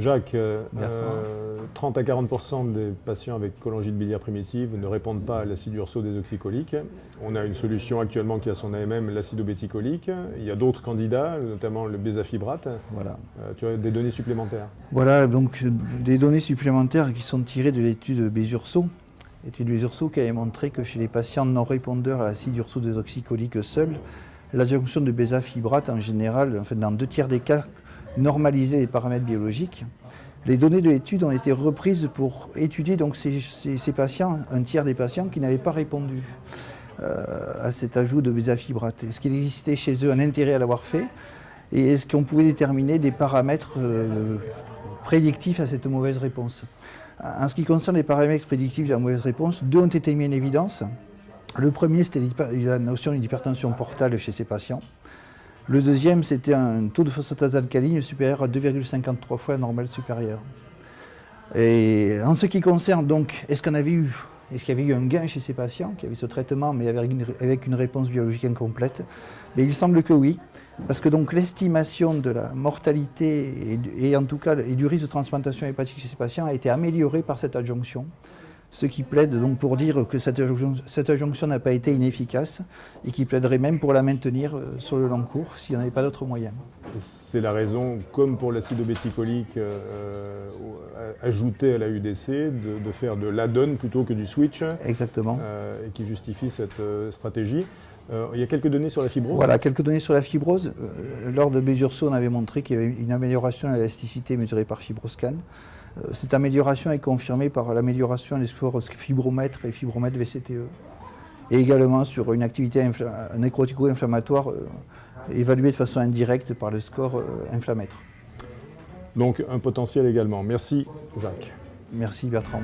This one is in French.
Jacques, 30 à 40% des patients avec cholangite biliaire primitive ne répondent pas à l'acide urso-désoxycholique. On a une solution actuellement qui a son AMM, l'acide obéticolique. Il y a d'autres candidats, notamment le bézafibrate. Voilà. Tu as des données supplémentaires? Voilà, donc des données supplémentaires qui sont tirées de l'étude Besurso. L'étude Besurso qui avait montré que chez les patients non répondeurs à l'acide urso-désoxycholique seul, l'adjonction de bézafibrate en général, en fait, dans 2/3 des cas, normalisait les paramètres biologiques. Les données de l'étude ont été reprises pour étudier donc ces patients, 1/3 des patients qui n'avaient pas répondu à cet ajout de bézafibrate. Est-ce qu'il existait chez eux un intérêt à l'avoir fait? Et est-ce qu'on pouvait déterminer des paramètres prédictifs à cette mauvaise réponse? En ce qui concerne les paramètres prédictifs de la mauvaise réponse, 2 ont été mis en évidence. Le premier, c'était la notion d'hypertension portale chez ces patients. Le deuxième, c'était un taux de phosphatase alcaline supérieur à 2,53 fois la normale supérieure. Et en ce qui concerne donc, est-ce qu'il y avait eu un gain chez ces patients qui avaient ce traitement mais avec une réponse biologique incomplète? Mais il semble que oui, parce que donc l'estimation de la mortalité et en tout cas et du risque de transplantation hépatique chez ces patients a été améliorée par cette adjonction. Ce qui plaide donc pour dire que cette adjonction n'a pas été inefficace et qui plaiderait même pour la maintenir sur le long cours s'il n'y en avait pas d'autres moyens. C'est la raison, comme pour l'acide obéticolique ajouté à la UDC, de faire de l'add-on plutôt que du switch. Exactement. Et qui justifie cette stratégie. Il y a quelques données sur la fibrose? Voilà, quelques données sur la fibrose. Lors de Besurso, on avait montré qu'il y avait une amélioration de l'élasticité mesurée par FibroScan. Cette amélioration est confirmée par l'amélioration des scores fibromètre et fibromètre VCTE. Et également sur une activité nécrotico-inflammatoire évaluée de façon indirecte par le score inflammètre. Donc un potentiel également. Merci Jacques. Merci Bertrand.